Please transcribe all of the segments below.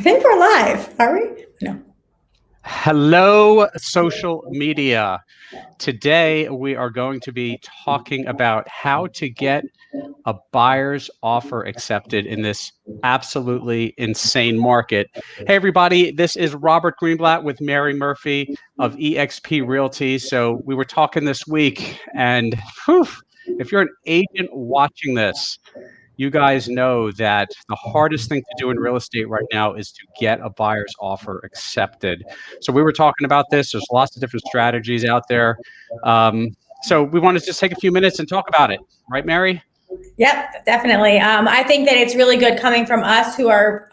think we're live. Are we? No. Hello, social media. Today, we are going to be talking about how to get a buyer's offer accepted in this absolutely insane market. Hey, everybody, this is Robert Greenblatt with Mary Murphy of eXp Realty. So we were talking this week, and if you're an agent watching this, you guys know that the hardest thing to do in real estate right now is to get a buyer's offer accepted. So we were talking about this. There's lots of different strategies out there. So we want to just take a few minutes and talk about it. Right, Mary? Yep, definitely. I think that it's really good coming from us who are,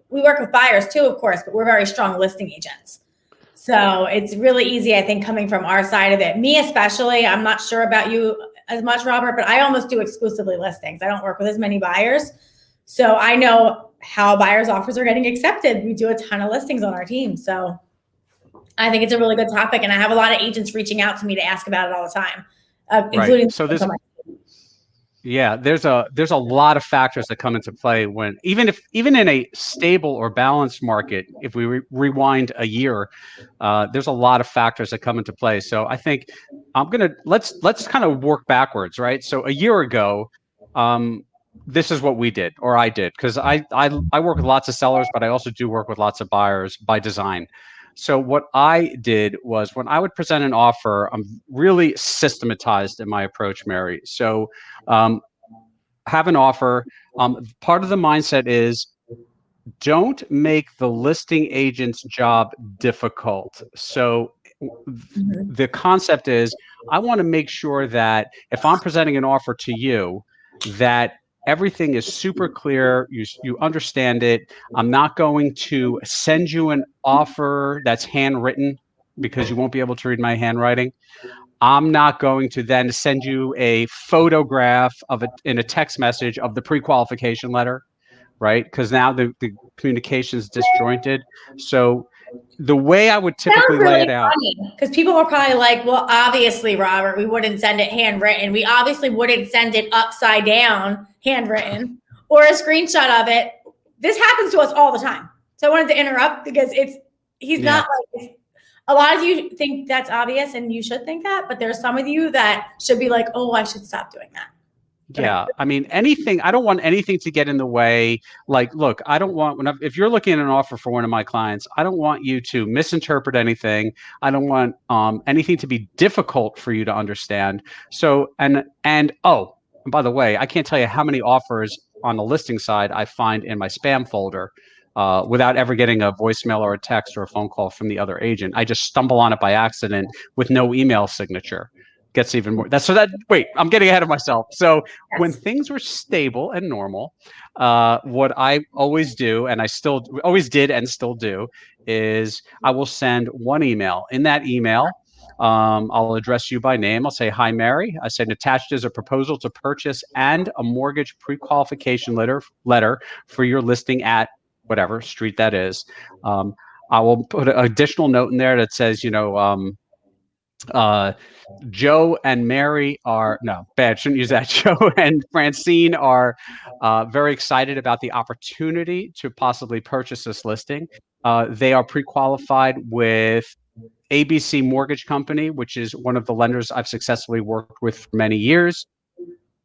we work with buyers too, of course, but we're very strong listing agents. So it's really easy, I think, coming from our side of it. Me especially, I'm not sure about you as much, Robert, but I almost do exclusively listings. I don't work with as many buyers. So I know how buyers' offers are getting accepted. We do a ton of listings on our team. So I think it's a really good topic. And I have a lot of agents reaching out to me to ask about it all the time, including. Right. So there's a lot of factors that come into play when even in a stable or balanced market, if we rewind a year, there's a lot of factors that come into play. So I think let's kind of work backwards, right? So a year ago, this is what we did, or I did, because I work with lots of sellers, but I also do work with lots of buyers by design. So what I did was when I would present an offer, I'm really systematized in my approach, Mary. So have an offer. Part of the mindset is don't make the listing agent's job difficult. So the concept is I want to make sure that if I'm presenting an offer to you, that everything is super clear. You understand it. I'm not going to send you an offer that's handwritten because you won't be able to read my handwriting. I'm not going to then send you a photograph of it in a text message of the pre-qualification letter, right? Because now the communication is disjointed. So the way I would typically lay it out. Because people are probably like, well, obviously, Robert, we wouldn't send it handwritten. We obviously wouldn't send it upside down, handwritten, or a screenshot of it. This happens to us all the time. So I wanted to interrupt because not like, a lot of you think that's obvious and you should think that, but there's some of you that should be like, oh, I should stop doing that. Yeah. I mean, I don't want anything to get in the way. Like, look, I don't want, if you're looking at an offer for one of my clients, I don't want you to misinterpret anything. I don't want anything to be difficult for you to understand. So, and by the way, I can't tell you how many offers on the listing side I find in my spam folder without ever getting a voicemail or a text or a phone call from the other agent. I just stumble on it by accident with no email signature. Gets even more. Wait, I'm getting ahead of myself. So when things were stable and normal, what I always do, and I still always did and still do, is I will send one email. In that email, I'll address you by name. I'll say, hi, Mary. I said, attached is a proposal to purchase and a mortgage pre-qualification letter for your listing at whatever street that is. I will put an additional note in there that says, Joe and Mary shouldn't use that. Joe and Francine are very excited about the opportunity to possibly purchase this listing. They are pre-qualified with ABC Mortgage Company, which is one of the lenders I've successfully worked with for many years.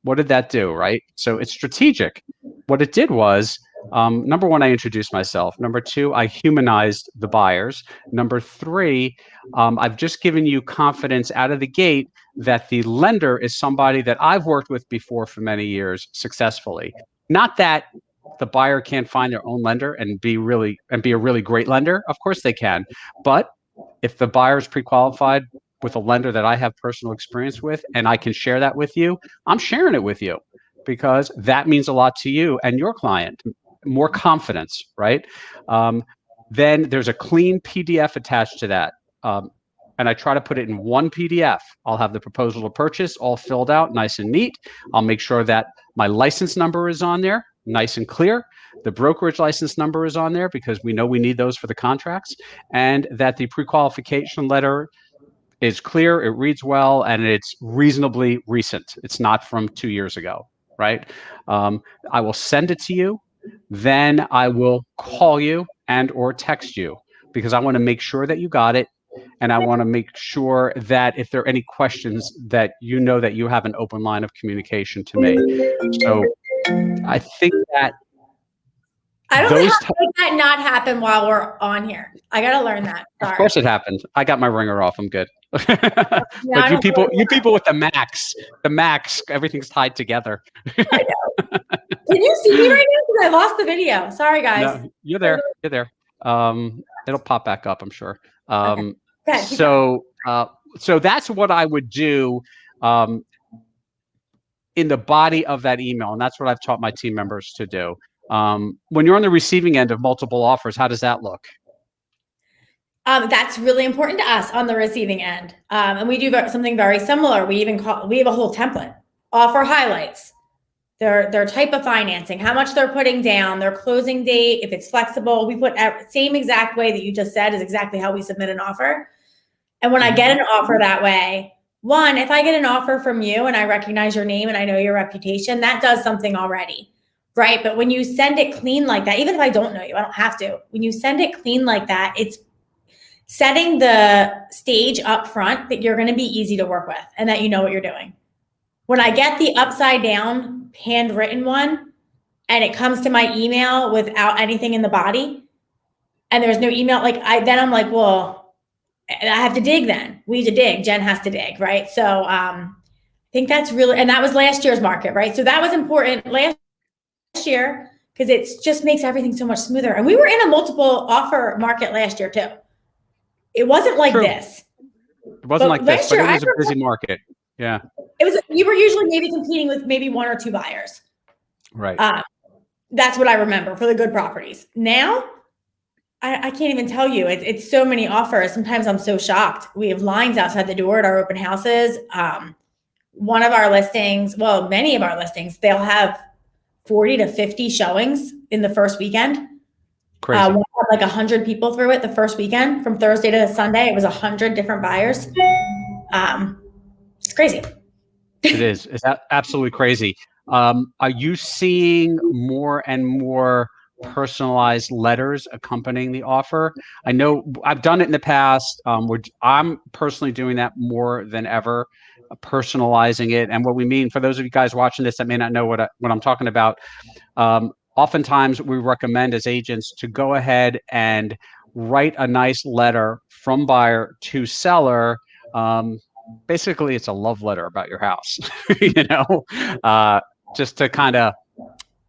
What did that do, right? So it's strategic. What it did was, number one, I introduced myself. Number two, I humanized the buyers. Number three, I've just given you confidence out of the gate that the lender is somebody that I've worked with before for many years successfully. Not that the buyer can't find their own lender and be a really great lender. Of course they can. But if the buyer is pre-qualified with a lender that I have personal experience with and I can share that with you, I'm sharing it with you because that means a lot to you and your client. More confidence, right? Then there's a clean PDF attached to that. And I try to put it in one PDF. I'll have the proposal to purchase all filled out, nice and neat. I'll make sure that my license number is on there, nice and clear. The brokerage license number is on there because we know we need those for the contracts, and that the pre-qualification letter is clear, it reads well, and it's reasonably recent. It's not from 2 years ago, right? I will send it to you. then I will call you and or text you because I want to make sure that you got it. And I want to make sure that if there are any questions that you know that you have an open line of communication to me. So I think that I don't know those how to make that not happen while we're on here. I got to learn that. Of Sorry. course it happened. I got my ringer off. I'm good. Yeah, But you people with the Macs, everything's tied together. I know. Can you see me right now? Because I lost the video. Sorry, guys. No, you're there. You're there. It'll pop back up, I'm sure. Okay. So that's what I would do in the body of that email, and that's what I've taught my team members to do. When you're on the receiving end of multiple offers, how does that look? That's really important to us on the receiving end. And we do something very similar. We have a whole template, offer highlights, their type of financing, how much they're putting down, their closing date, if it's flexible. We put same exact way that you just said is exactly how we submit an offer. And when I get an offer that way, one, if I get an offer from you and I recognize your name and I know your reputation, that does something already, right? But when you send it clean like that, even if I don't know you, I don't have to. When you send it clean like that, it's setting the stage up front that you're going to be easy to work with and that you know what you're doing. When I get the upside down handwritten one and it comes to my email without anything in the body and there's no email, then I'm like, well, I have to dig then. We need to dig. Jen has to dig, right? So I think that's really, and that was last year's market, right? So that was important last year because it just makes everything so much smoother. And we were in a multiple offer market last year too. It wasn't like this. It wasn't like this, but it was a busy market. Yeah. It was. We were usually maybe competing with maybe one or two buyers. Right. That's what I remember for the good properties. Now, I can't even tell you. It's so many offers. Sometimes I'm so shocked. We have lines outside the door at our open houses. One of our listings, well, many of our listings, they'll have 40 to 50 showings in the first weekend. Crazy. We had like 100 people through it the first weekend from Thursday to Sunday. It was 100 different buyers. It's crazy. It is. It's absolutely crazy. Are you seeing more and more personalized letters accompanying the offer? I know I've done it in the past. I'm personally doing that more than ever, personalizing it. And what we mean, for those of you guys watching this that may not know what I'm talking about, oftentimes we recommend as agents to go ahead and write a nice letter from buyer to seller. Basically, it's a love letter about your house, just to kind of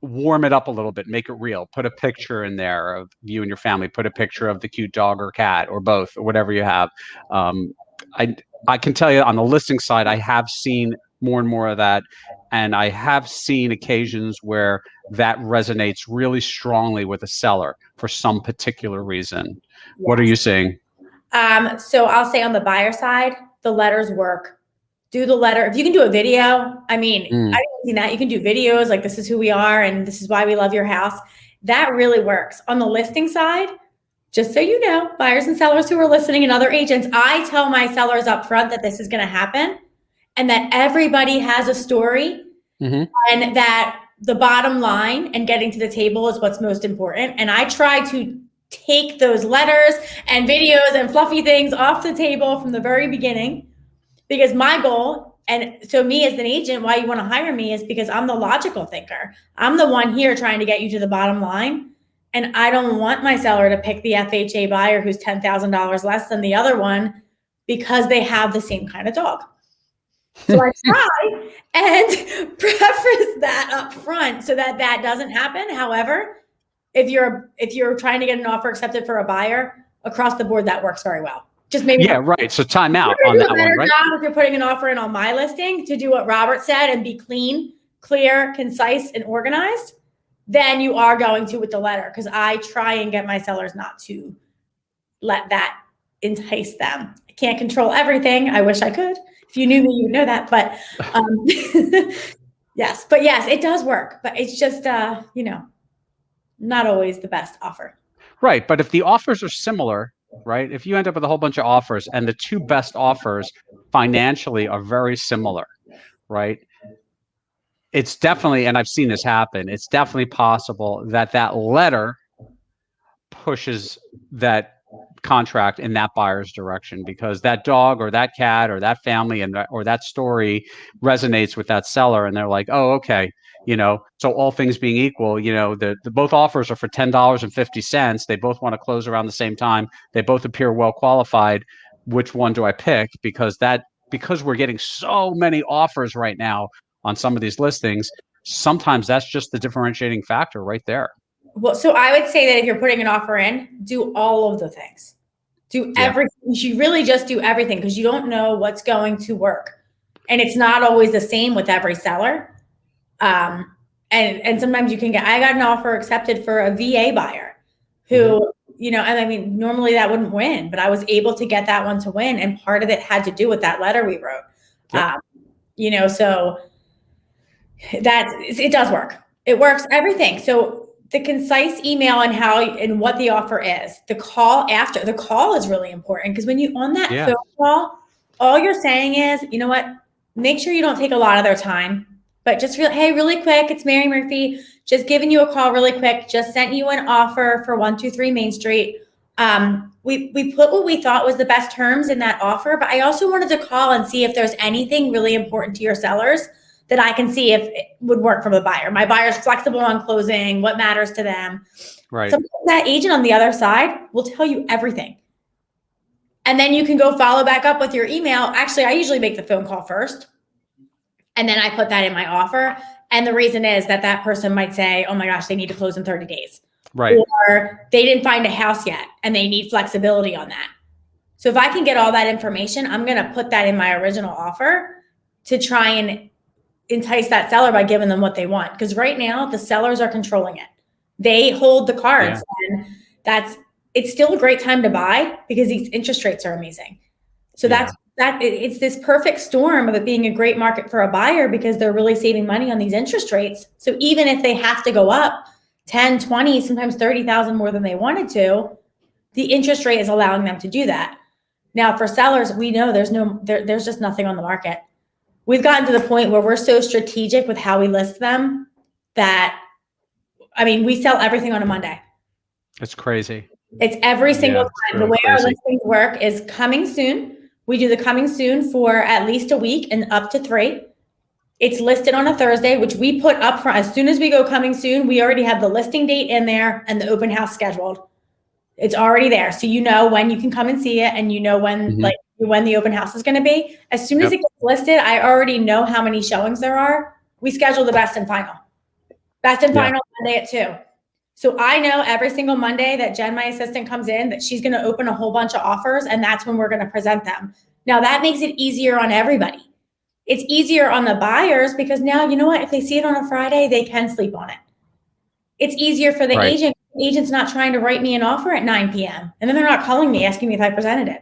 warm it up a little bit, make it real. Put a picture in there of you and your family. Put a picture of the cute dog or cat or both or whatever you have. I can tell you on the listing side, I have seen more and more of that. And I have seen occasions where that resonates really strongly with a seller for some particular reason. Yes. What are you seeing? So I'll say on the buyer side, the letters work. Do the letter. If you can do a video, I mean, I didn't see that. You can do videos like this is who we are and this is why we love your house. That really works. On the listing side, just so you know, buyers and sellers who are listening and other agents, I tell my sellers up front that this is going to happen and that everybody has a story and that the bottom line and getting to the table is what's most important. And I try to take those letters and videos and fluffy things off the table from the very beginning. Because my goal, and so me as an agent, why you want to hire me is because I'm the logical thinker. I'm the one here trying to get you to the bottom line. And I don't want my seller to pick the FHA buyer who's $10,000 less than the other one because they have the same kind of dog. So I try and preface that up front so that that doesn't happen. However, if you're trying to get an offer accepted for a buyer across the board, that works very well. Just maybe right. So time out on that one, right? If you're putting an offer in on my listing to do what Robert said and be clean, clear, concise, and organized, then you are going to with the letter because I try and get my sellers not to let that entice them. I can't control everything. I wish I could. If you knew me, you would know that. But yes, it does work. But it's just not always the best offer. Right. But if the offers are similar, right? If you end up with a whole bunch of offers and the two best offers financially are very similar, right? it's definitely, and I've seen this happen, it's definitely possible that that letter pushes that contract in that buyer's direction, because that dog or that cat or that family and or that story resonates with that seller, and they're like, oh, okay, so all things being equal, the both offers are for $10.50. They both want to close around the same time. They both appear well qualified. Which one do I pick? Because we're getting so many offers right now on some of these listings, sometimes that's just the differentiating factor right there. Well, so I would say that if you're putting an offer in, do all of the things. Do everything. You should really just do everything, because you don't know what's going to work. And it's not always the same with every seller. And sometimes you can I got an offer accepted for a VA buyer who, and I mean, normally that wouldn't win, but I was able to get that one to win. And part of it had to do with that letter we wrote. So it does work. It works everything. So the concise email and what the offer is, the call after the call is really important, because when you on that phone call, all you're saying is, you know what, make sure you don't take a lot of their time, but just hey, really quick, it's Mary Murphy, just giving you a call really quick, just sent you an offer for 123 Main Street. We put what we thought was the best terms in that offer, but I also wanted to call and see if there's anything really important to your sellers that I can see if it would work for the buyer. My buyer's flexible on closing, what matters to them. Right. So that agent on the other side will tell you everything. And then you can go follow back up with your email. Actually, I usually make the phone call first, and then I put that in my offer. And the reason is that person might say, oh my gosh, they need to close in 30 days. Right. Or they didn't find a house yet and they need flexibility on that. So if I can get all that information, I'm going to put that in my original offer to try and entice that seller by giving them what they want. Because right now the sellers are controlling it. They hold the cards, and it's still a great time to buy because these interest rates are amazing. So it's this perfect storm of it being a great market for a buyer, because they're really saving money on these interest rates. So even if they have to go up 10, 20, sometimes 30,000 more than they wanted to, the interest rate is allowing them to do that. Now for sellers, we know there's just nothing on the market. We've gotten to the point where we're so strategic with how we list them that, I mean, we sell everything on a Monday. It's crazy. It's every single time. The way our listings work is coming soon. We do the coming soon for at least a week and up to 3. It's listed on a Thursday, which we put up front. As soon as we go coming soon, we already have the listing date in there and the open house scheduled. It's already there. So you know when you can come and see it, and you know when when the open house is going to be. As soon as it gets listed, I already know how many showings there are. We schedule the best and final. Best and final Monday at 2. So I know every single Monday that Jen, my assistant, comes in, that she's going to open a whole bunch of offers, and that's when we're going to present them. Now that makes it easier on everybody. It's easier on the buyers because now, you know what, if they see it on a Friday, they can sleep on it. It's easier for the agent. The agent's not trying to write me an offer at 9 p.m. and then they're not calling me asking me if I presented it.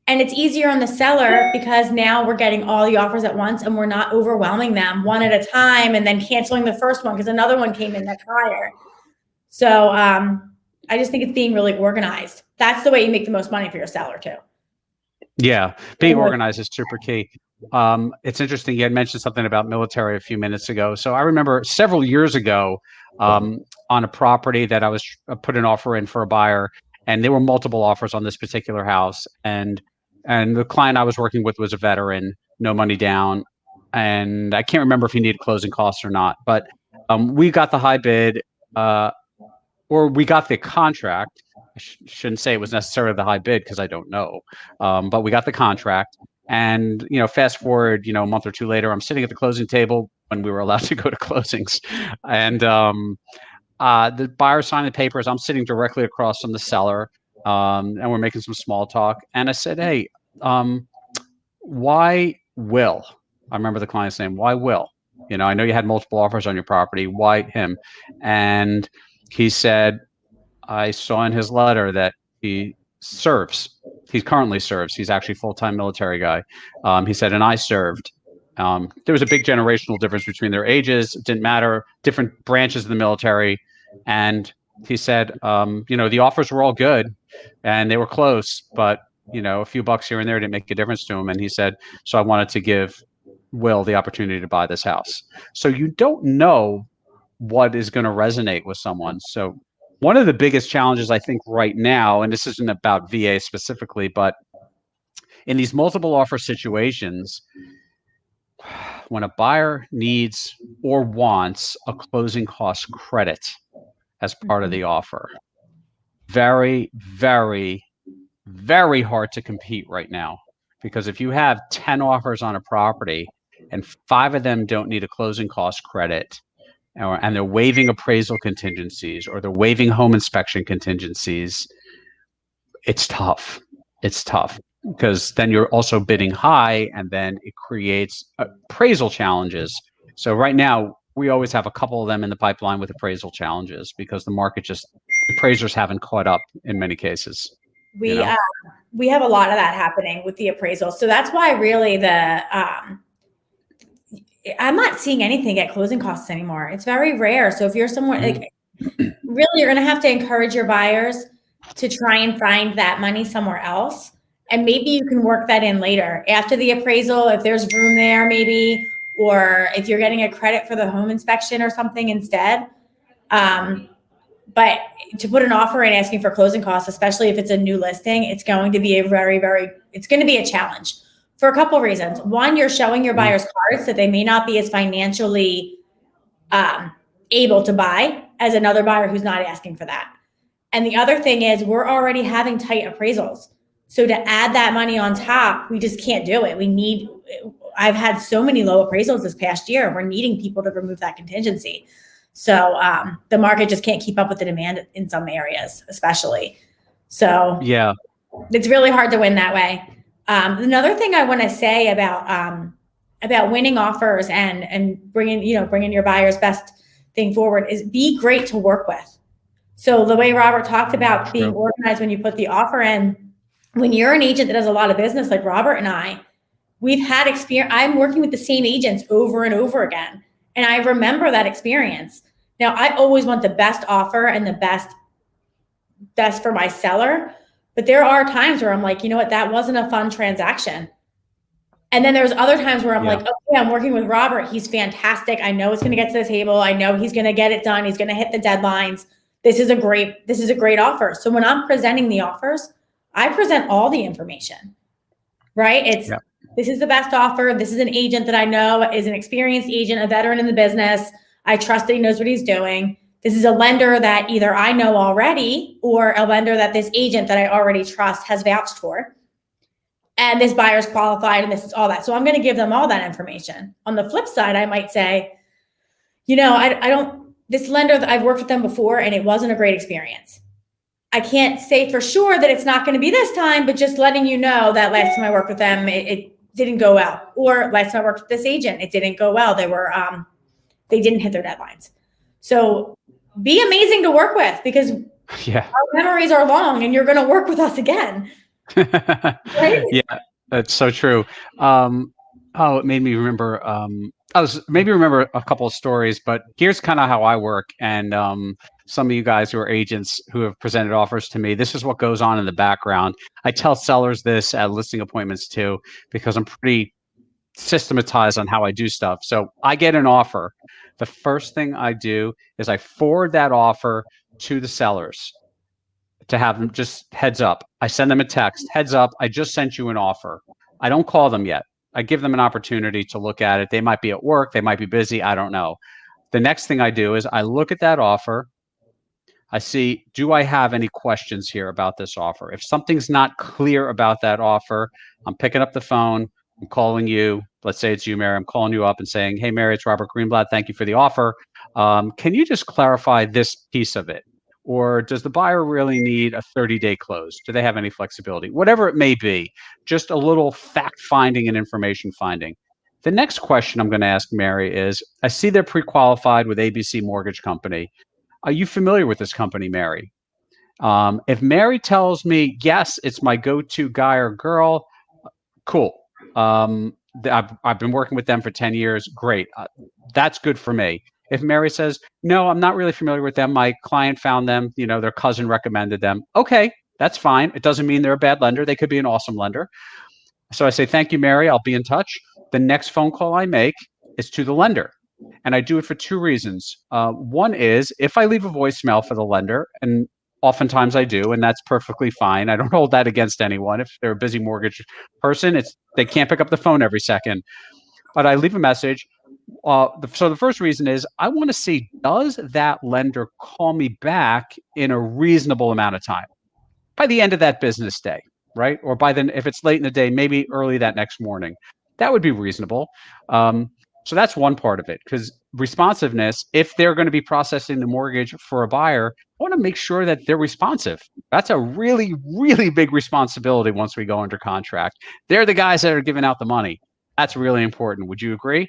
And it's easier on the seller because now we're getting all the offers at once, and we're not overwhelming them one at a time and then canceling the first one because another one came in that's higher. So I just think it's being really organized. That's the way you make the most money for your seller too. Yeah, being organized is super key. It's interesting. You had mentioned something about military a few minutes ago. So I remember several years ago on a property that I was put an offer in for a buyer, and there were multiple offers on this particular house. And the client I was working with was a veteran, no money down. And I can't remember if he needed closing costs or not, but we got the high bid, or we got the contract. I shouldn't say it was necessarily the high bid because I don't know, but we got the contract. And, fast forward, a month or two later, I'm sitting at the closing table when we were allowed to go to closings. And the buyer signed the papers. I'm sitting directly across from the seller, and we're making some small talk. And I said, hey, why Will? I remember the client's name. Why Will? I know you had multiple offers on your property. Why him? And he said, I saw in his letter that he serves. He currently serves. He's actually a full-time military guy. He said, and I served. There was a big generational difference between their ages. It didn't matter. Different branches of the military. And he said, the offers were all good and they were close, but, a few bucks here and there didn't make a difference to him. And he said, so I wanted to give the opportunity to buy this house. So you don't know what is going to resonate with someone. So one of the biggest challenges I think right now, and this isn't about VA specifically, but in these multiple offer situations, when a buyer needs or wants a closing cost credit as part of the offer, very, very, very hard to compete right now. Because if you have 10 offers on a property and 5 of them don't need a closing cost credit, and they're waiving appraisal contingencies or they're waiving home inspection contingencies, it's tough. It's tough because then you're also bidding high, and then it creates appraisal challenges. So right now, we always have a couple of them in the pipeline with appraisal challenges because the market just appraisers haven't caught up in many cases. We we have a lot of that happening with the appraisal. So that's why really I'm not seeing anything at closing costs anymore. It's very rare. So if you're someone like, really, you're going to have to encourage your buyers to try and find that money somewhere else. And maybe you can work that in later after the appraisal, if there's room there, maybe, or if you're getting a credit for the home inspection or something instead. But to put an offer in asking for closing costs, especially if it's a new listing, it's going to be it's going to be a challenge for a couple of reasons. One, you're showing your buyers cards that they may not be as financially able to buy as another buyer who's not asking for that. And the other thing is we're already having tight appraisals. So to add that money on top, we just can't do it. I've had so many low appraisals this past year. We're needing people to remove that contingency. So the market just can't keep up with the demand in some areas, especially. So yeah, it's really hard to win that way. Another thing I want to say about winning offers and bringing your buyer's best thing forward is be great to work with. So the way Robert talked about being organized when you put the offer in, when you're an agent that does a lot of business like Robert and I, we've had experience. I'm working with the same agents over and over again. And I remember that experience. Now, I always want the best offer and the best for my seller. But there are times where I'm like, you know what, that wasn't a fun transaction. And then there's other times where I'm like, okay, I'm working with Robert. He's fantastic. I know it's going to get to the table. I know he's going to get it done. He's going to hit the deadlines. This is a great offer. So when I'm presenting the offers, I present all the information, right? This is the best offer. This is an agent that I know is an experienced agent, a veteran in the business. I trust that he knows what he's doing. This is a lender that either I know already or a lender that this agent that I already trust has vouched for. And this buyer's qualified and this is all that. So I'm going to give them all that information. On the flip side, I might say, this lender that I've worked with them before and it wasn't a great experience. I can't say for sure that it's not going to be this time, but just letting you know that last time I worked with them, it didn't go well. Or last time I worked with this agent, it didn't go well. They didn't hit their deadlines. So be amazing to work with because our memories are long and you're going to work with us again. Right? Yeah, that's so true. It made me remember. Remember a couple of stories, but here's kind of how I work. And some of you guys who are agents who have presented offers to me, this is what goes on in the background. I tell sellers this at listing appointments too, because I'm pretty systematized on how I do stuff. So I get an offer. The first thing I do is I forward that offer to the sellers to have them just heads up. I send them a text, heads up, I just sent you an offer. I don't call them yet. I give them an opportunity to look at it. They might be at work, they might be busy, I don't know. The next thing I do is I look at that offer. I see, do I have any questions here about this offer? If something's not clear about that offer, I'm picking up the phone, I'm calling you. Let's say it's you, Mary. I'm calling you up and saying, hey, Mary, it's Robert Greenblatt. Thank you for the offer. Can you just clarify this piece of it? Or does the buyer really need a 30-day close? Do they have any flexibility? Whatever it may be, just a little fact finding and information finding. The next question I'm going to ask Mary is, I see they're pre-qualified with ABC Mortgage Company. Are you familiar with this company, Mary? If Mary tells me, yes, it's my go-to guy or girl, cool. I've been working with them for 10 years. Great. That's good for me. If Mary says, no, I'm not really familiar with them. My client found them, their cousin recommended them. Okay, that's fine. It doesn't mean they're a bad lender. They could be an awesome lender. So I say, thank you, Mary. I'll be in touch. the next phone call I make is to the lender. And I do it for two reasons. One is if I leave a voicemail for the lender, and oftentimes I do, and that's perfectly fine. I don't hold that against anyone. If they're a busy mortgage person, they can't pick up the phone every second. But I leave a message. So the first reason is I want to see, does that lender call me back in a reasonable amount of time by the end of that business day, right? Or by then, if it's late in the day, maybe early that next morning. That would be reasonable. So that's one part of it, because responsiveness, if they're going to be processing the mortgage for a buyer, I want to make sure that they're responsive. That's a really, really big responsibility once we go under contract. They're the guys that are giving out the money. That's really important. Would you agree?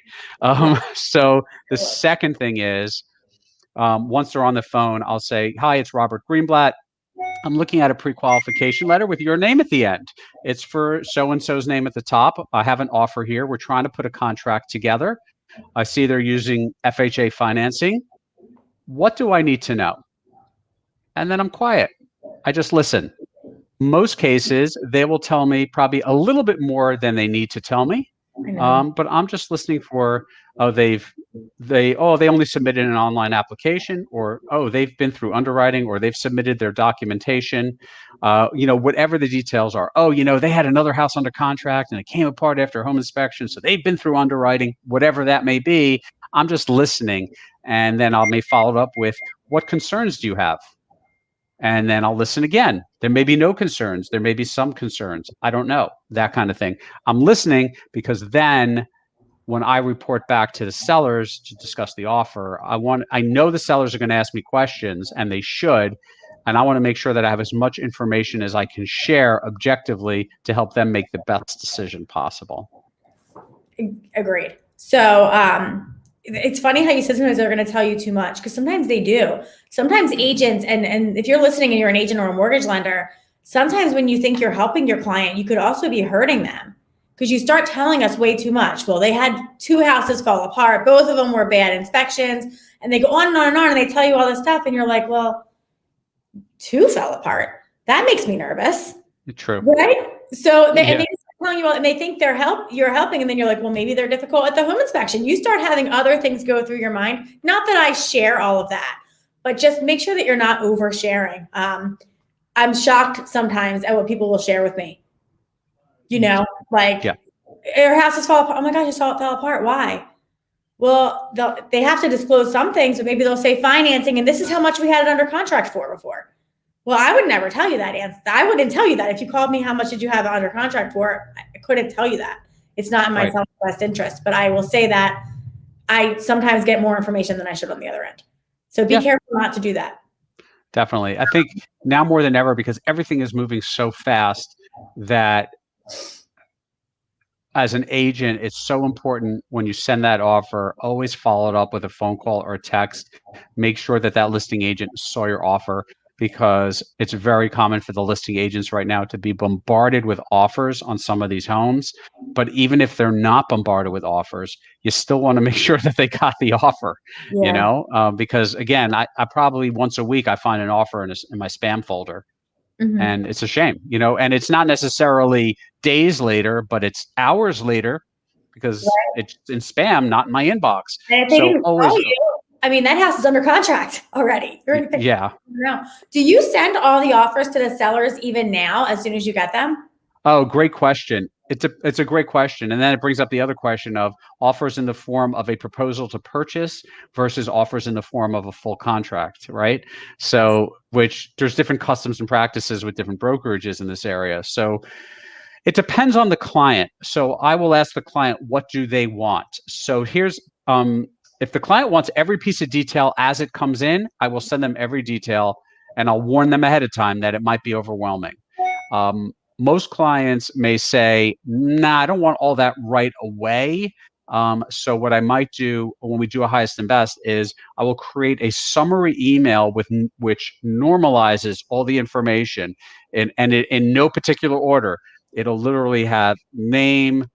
So the second thing is, once they're on the phone, I'll say, "Hi, it's Robert Greenblatt. I'm looking at a pre-qualification letter with your name at the end. It's for so-and-so's name at the top. I have an offer here. We're trying to put a contract together. I see they're using FHA financing. What do I need to know?" And then I'm quiet. I just listen. Most cases, they will tell me probably a little bit more than they need to tell me. But I'm just listening for, oh, they only submitted an online application, or, oh, they've been through underwriting, or they've submitted their documentation, whatever the details are. Oh, they had another house under contract and it came apart after a home inspection, so they've been through underwriting, whatever that may be. I'm just listening, and then I may follow it up with, what concerns do you have? And then I'll listen again. There may be no concerns. There may be some concerns. I don't know, that kind of thing. I'm listening because then when I report back to the sellers to discuss the offer, I know the sellers are going to ask me questions, and they should. And I want to make sure that I have as much information as I can share objectively to help them make the best decision possible. Agreed. So, it's funny how you said sometimes they're going to tell you too much, because sometimes they do. Sometimes agents, and if you're listening and you're an agent or a mortgage lender, sometimes when you think you're helping your client, you could also be hurting them, because you start telling us way too much. Well, they had 2 houses fall apart. Both of them were bad inspections, and they go on and on and on, and they tell you all this stuff. And you're like, well, 2 fell apart. That makes me nervous. True. Right? So and they telling you all, and they think you're helping, and then you're like, well, maybe they're difficult at the home inspection. You start having other things go through your mind. Not that I share all of that, but just make sure that you're not oversharing. I'm shocked sometimes at what people will share with me. Our houses fall apart. Oh my gosh, I saw it fell apart. Why? Well, they have to disclose some things, but maybe they'll say financing, and this is how much we had it under contract for before. Well, I would never tell you that, Ann. I wouldn't tell you that. If you called me, how much did you have it under contract for? I couldn't tell you that. It's not in my self-best interest. But I will say that I sometimes get more information than I should on the other end. So be careful not to do that. Definitely. I think now more than ever, because everything is moving so fast, that as an agent, it's so important when you send that offer, always follow it up with a phone call or a text. Make sure that listing agent saw your offer, because it's very common for the listing agents right now to be bombarded with offers on some of these homes. But even if they're not bombarded with offers, you still want to make sure that they got the offer, because again, I probably once a week I find an offer in my spam folder. Mm-hmm. And it's a shame, and it's not necessarily days later, but it's hours later, because it's in spam, not in my inbox. And if they didn't call you, that house is under contract already. Yeah. Do you send all the offers to the sellers even now, as soon as you get them? Oh, great question. It's a great question. And then it brings up the other question of offers in the form of a proposal to purchase versus offers in the form of a full contract, right? So, which there's different customs and practices with different brokerages in this area. So it depends on the client. So I will ask the client, what do they want? So here's, if the client wants every piece of detail as it comes in, I will send them every detail, and I'll warn them ahead of time that it might be overwhelming. Most clients may say, nah, I don't want all that right away. So what I might do when we do a highest and best is I will create a summary email which normalizes all the information, and in no particular order. It'll literally have name,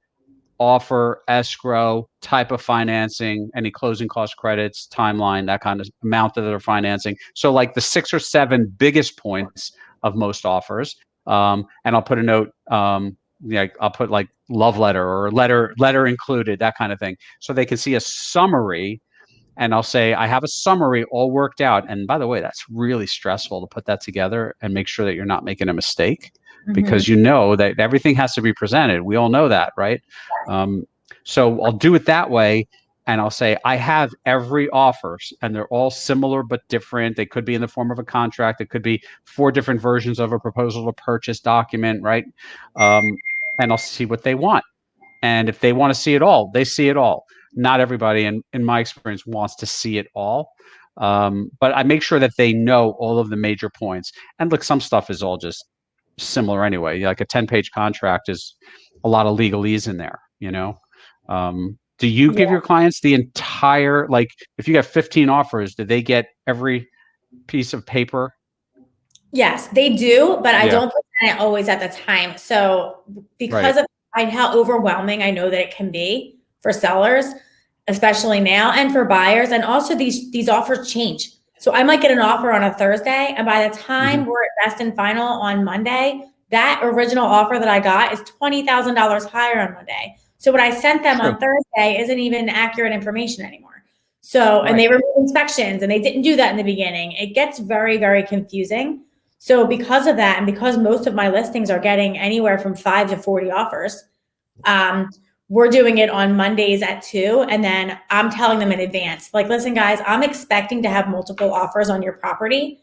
offer, escrow, type of financing, any closing cost credits, timeline, that kind of amount that they're financing. So like the 6 or 7 biggest points of most offers. And I'll put a note, I'll put like love letter or letter included, that kind of thing, so they can see a summary. And I'll say, I have a summary all worked out. And by the way, that's really stressful to put that together and make sure that you're not making a mistake, Mhm. because that everything has to be presented. We all know that, right? Um, so I'll do it that way. And I'll say, I have every offer, and they're all similar but different. They could be in the form of a contract. It could be 4 different versions of a proposal to purchase document, right? And I'll see what they want. And if they want to see it all, they see it all. Not everybody, in my experience, wants to see it all. But I make sure that they know all of the major points. And look, some stuff is all just similar anyway. Like a 10-page contract is a lot of legalese in there, Do you give your clients the entire, like, if you got 15 offers, do they get every piece of paper? Yes, they do, but I Yeah. don't present it always at the time. So because Right. of how overwhelming I know that it can be for sellers, especially now, and for buyers, and also these offers change. So I might get an offer on a Thursday, and by the time Mhm. we're at best and final on Monday, that original offer that I got is $20,000 higher on Monday. So what I sent them True. on Thursday isn't even accurate information anymore. So, and Right. they removed inspections, and they didn't do that in the beginning. It gets very, very confusing. So because of that, and because most of my listings are getting anywhere from 5 to 40 offers, we're doing it on Mondays at 2. And then I'm telling them in advance, like, listen, guys, I'm expecting to have multiple offers on your property.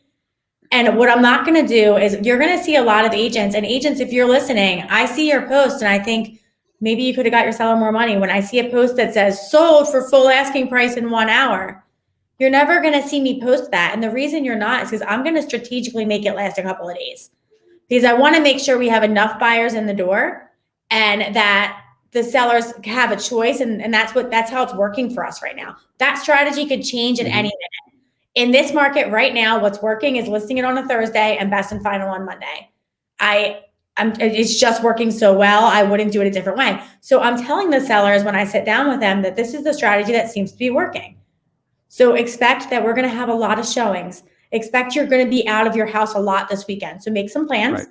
And what I'm not going to do is, you're going to see a lot of agents, and agents, if you're listening, I see your post and I think maybe you could have got your seller more money. When I see a post that says sold for full asking price in 1 hour, you're never going to see me post that. And the reason you're not is because I'm going to strategically make it last a couple of days, because I want to make sure we have enough buyers in the door and that the sellers have a choice. And that's how it's working for us right now. That strategy could change at any minute. In this market right now, what's working is listing it on a Thursday and best and final on Monday. It's just working so well. I wouldn't do it a different way. So I'm telling the sellers when I sit down with them that this is the strategy that seems to be working. So expect that we're going to have a lot of showings. Expect you're going to be out of your house a lot this weekend. So make some plans. Right.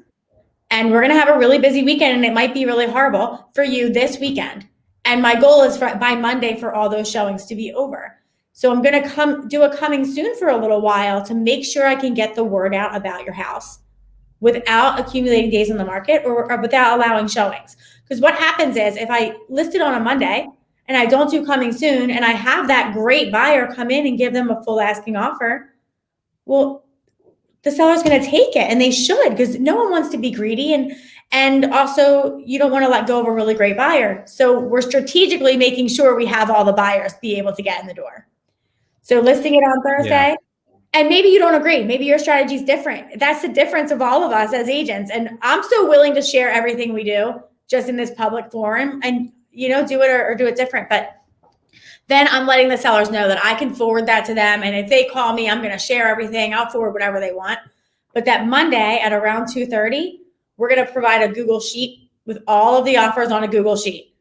And we're going to have a really busy weekend, and it might be really horrible for you this weekend. And my goal is by Monday for all those showings to be over. So I'm going to do a coming soon for a little while to make sure I can get the word out about your house without accumulating days in the market or without allowing showings. Because what happens is, if I list it on a Monday and I don't do coming soon, and I have that great buyer come in and give them a full asking offer, well, the seller's going to take it, and they should, because no one wants to be greedy. And also, you don't want to let go of a really great buyer. So we're strategically making sure we have all the buyers be able to get in the door. So listing it on Thursday. Yeah. And maybe you don't agree. Maybe your strategy is different. That's the difference of all of us as agents. And I'm so willing to share everything we do just in this public forum, and do it or do it different. But then I'm letting the sellers know that I can forward that to them. And if they call me, I'm going to share everything. I'll forward whatever they want. But that Monday at around 2:30, we're going to provide a Google Sheet with all of the offers on a Google Sheet.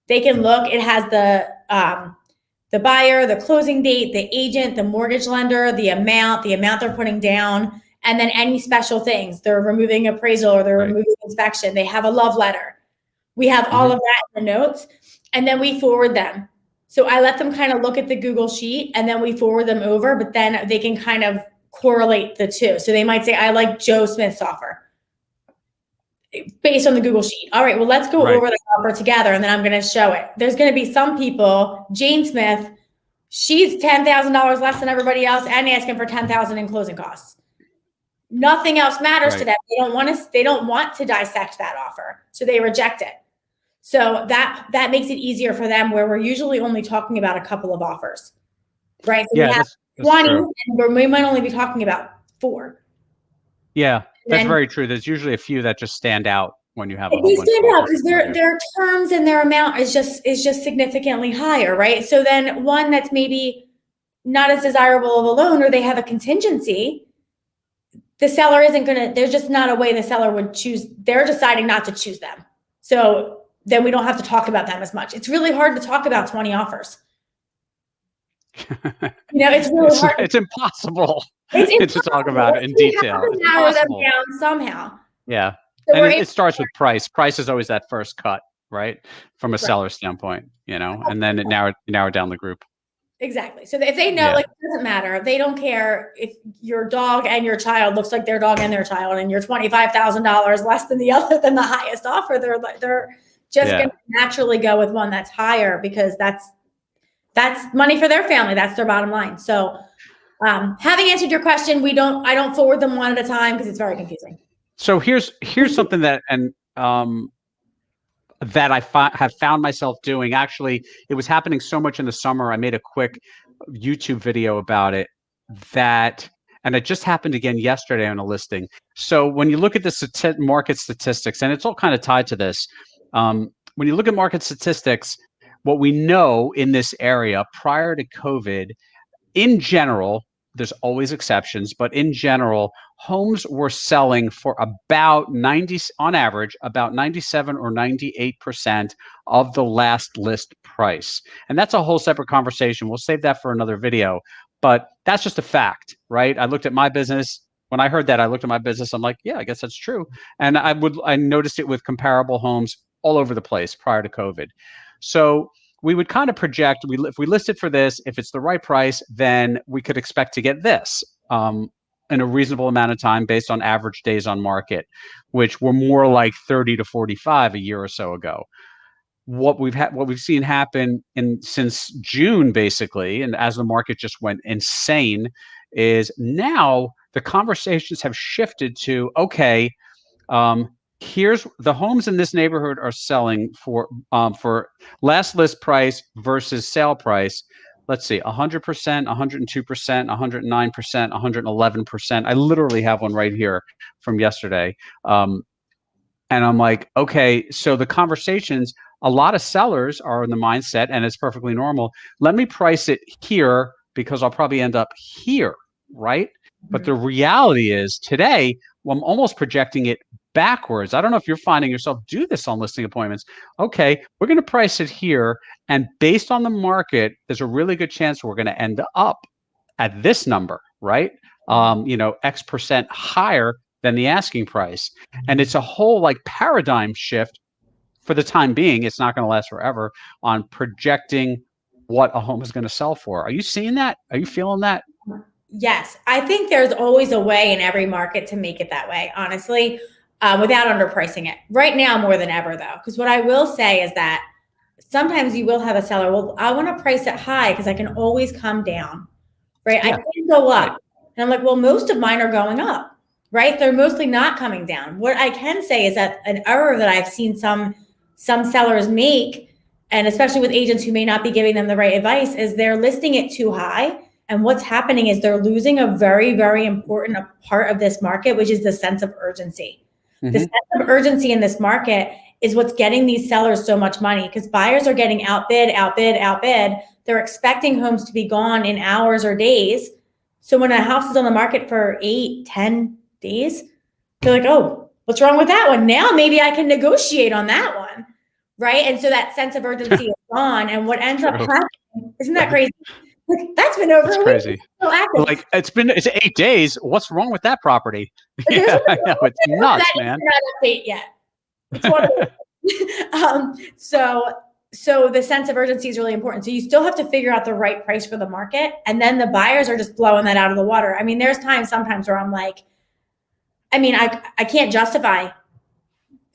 They can look. It has the buyer, the closing date, the agent, the mortgage lender, the amount they're putting down, and then any special things. They're removing appraisal or they're removing inspection. They have a love letter. We have all of that in the notes, and then we forward them. So I let them kind of look at the Google Sheet, and then we forward them over, but then they can kind of correlate the two. So they might say, I like Joe Smith's offer based on the Google Sheet. All right, well, let's go over the offer together, and then I'm going to show it. There's going to be some people, Jane Smith, she's $10,000 less than everybody else and asking for $10,000 in closing costs. Nothing else matters to them. They don't want to dissect that offer, so they reject it. So that makes it easier for them, where we're usually only talking about a couple of offers, right? So we have 20, and we might only be talking about 4. Yeah, that's very true. There's usually a few that just stand out when you have a whole They bunch stand of out offers. because their terms and their amount is just significantly higher, right? So then one that's maybe not as desirable of a loan, or they have a contingency, the seller isn't going to, there's just not a way the seller would choose. They're deciding not to choose them. So then we don't have to talk about them as much. It's really hard to talk about 20 offers. It's really hard. It's impossible to talk about it in detail. It's narrow them down somehow. Yeah. So And we're it starts with price. Price is always that first cut, right? From a seller standpoint, and then it narrowed down the group. exactly. So if they know, Yeah. like, it doesn't matter. They don't care if your dog and your child looks like their dog and their child, and you're $25,000 less than the highest offer. They're just Yeah. going to naturally go with one that's higher because that's money for their family. That's their bottom line. So, having answered your question, I don't forward them one at a time because it's very confusing. So here's something that that have found myself doing. Actually, it was happening so much in the summer. I made a quick YouTube video about it and it just happened again yesterday on a listing. So when you look at the market statistics, and it's all kind of tied to this, when you look at market statistics, what we know in this area prior to COVID, in general, there's always exceptions, but in general, homes were selling for about 90, on average, about 97 or 98% of the last list price. And that's a whole separate conversation. We'll save that for another video, but that's just a fact, right? I looked at my business. When I heard that, I looked at my business. I'm like, yeah, I guess that's true. And I noticed it with comparable homes all over the place prior to COVID. So we would kind of project, if we listed for this, if it's the right price, then we could expect to get this in a reasonable amount of time based on average days on market, which were more like 30 to 45 a year or so ago. What we've seen happen since June, basically, and as the market just went insane, is now the conversations have shifted to, okay, here's the homes in this neighborhood are selling for last list price versus sale price. Let's see, 100%, 102%, 109%, 111%. I literally have one right here from yesterday. And I'm like, okay, so the conversations, a lot of sellers are in the mindset, and it's perfectly normal. Let me price it here because I'll probably end up here, right? But the reality is today, well, I'm almost projecting it backwards. I don't know if you're finding yourself do this on listing appointments. Okay, we're going to price it here. And based on the market, there's a really good chance we're going to end up at this number, right? X percent higher than the asking price. And it's a whole like paradigm shift for the time being. It's not going to last forever on projecting what a home is going to sell for. Are you seeing that? Are you feeling that? Yes, I think there's always a way in every market to make it that way, honestly, without underpricing it. Right now, more than ever, though, because what I will say is that sometimes you will have a seller, well, I want to price it high because I can always come down, right? Yeah. I can't go up. Right. And I'm like, well, most of mine are going up, right? They're mostly not coming down. What I can say is that an error that I've seen some sellers make, and especially with agents who may not be giving them the right advice, is they're listing it too high. And what's happening is they're losing a very, very important part of this market, which is the sense of urgency. Mm-hmm. The sense of urgency in this market is what's getting these sellers so much money, because buyers are getting outbid. They're expecting homes to be gone in hours or days. So when a house is on the market for 8, 10 days, they're like, oh, what's wrong with that one? Now maybe I can negotiate on that one, right? And so that sense of urgency is gone. And what ends up happening, isn't that crazy? Like, that's been over. It's crazy. Like it's 8 days. What's wrong with that property? Yeah, I know, it's nuts, man. Not update yet. It's one of so the sense of urgency is really important. So you still have to figure out the right price for the market, and then the buyers are just blowing that out of the water. I mean, there's sometimes where I'm like, I can't justify.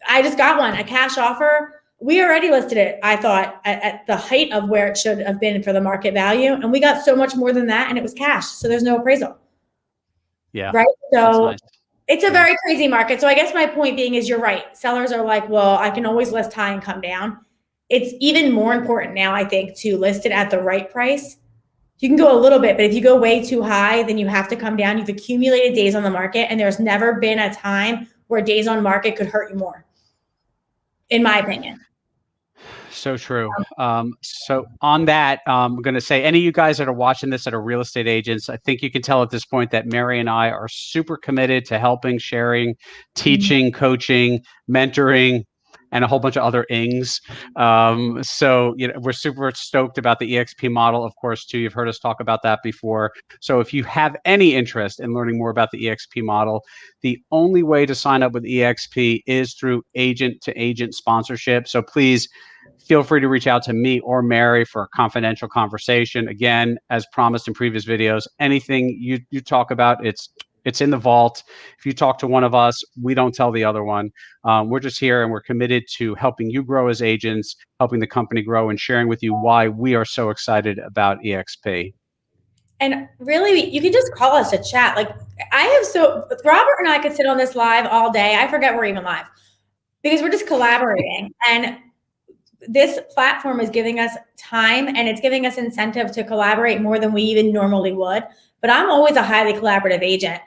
I just got one, a cash offer. We already listed it, I thought, at the height of where it should have been for the market value. And we got so much more than that, and it was cash. So there's no appraisal. Yeah. Right. So nice. It's a very crazy market. So I guess my point being is you're right. Sellers are like, well, I can always list high and come down. It's even more important now, I think, to list it at the right price. You can go a little bit, but if you go way too high, then you have to come down. You've accumulated days on the market, and there's never been a time where days on market could hurt you more, in my opinion. So true. So on that, I'm going to say, any of you guys that are watching this that are real estate agents, I think you can tell at this point that Mary and I are super committed to helping, sharing, teaching, coaching, mentoring, and a whole bunch of other ings. So we're super stoked about the EXP model, of course, too. You've heard us talk about that before. So if you have any interest in learning more about the EXP model, the only way to sign up with EXP is through agent-to-agent sponsorship. So please feel free to reach out to me or Mary for a confidential conversation. Again, as promised in previous videos, anything you talk about, it's in the vault. If you talk to one of us, we don't tell the other one. We're just here and we're committed to helping you grow as agents, helping the company grow, and sharing with you why we are so excited about EXP. And really, you can just call us to chat. Like Robert and I could sit on this live all day. I forget we're even live because we're just collaborating. And this platform is giving us time and it's giving us incentive to collaborate more than we even normally would. But I'm always a highly collaborative agent.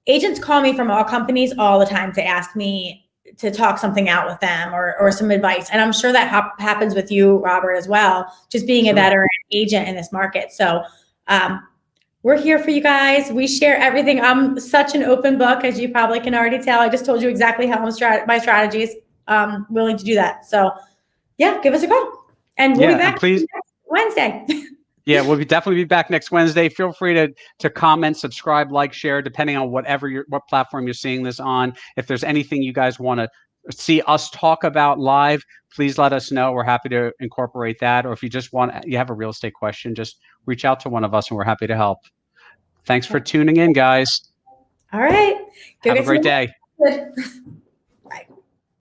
Agents call me from all companies all the time to ask me to talk something out with them or some advice. And I'm sure that happens with you, Robert, as well, just being a veteran agent in this market. So we're here for you guys. We share everything. I'm such an open book, as you probably can already tell. I just told you exactly how my strategies. Willing to do that. So yeah, give us a call. And we'll be back next Wednesday. Yeah, we'll definitely be back next Wednesday. Feel free to comment, subscribe, like, share, depending on what platform you're seeing this on. If there's anything you guys want to see us talk about live, please let us know. We're happy to incorporate that. Or if you have a real estate question, just reach out to one of us and we're happy to help. Thanks for tuning in, guys. All right. Have a great day.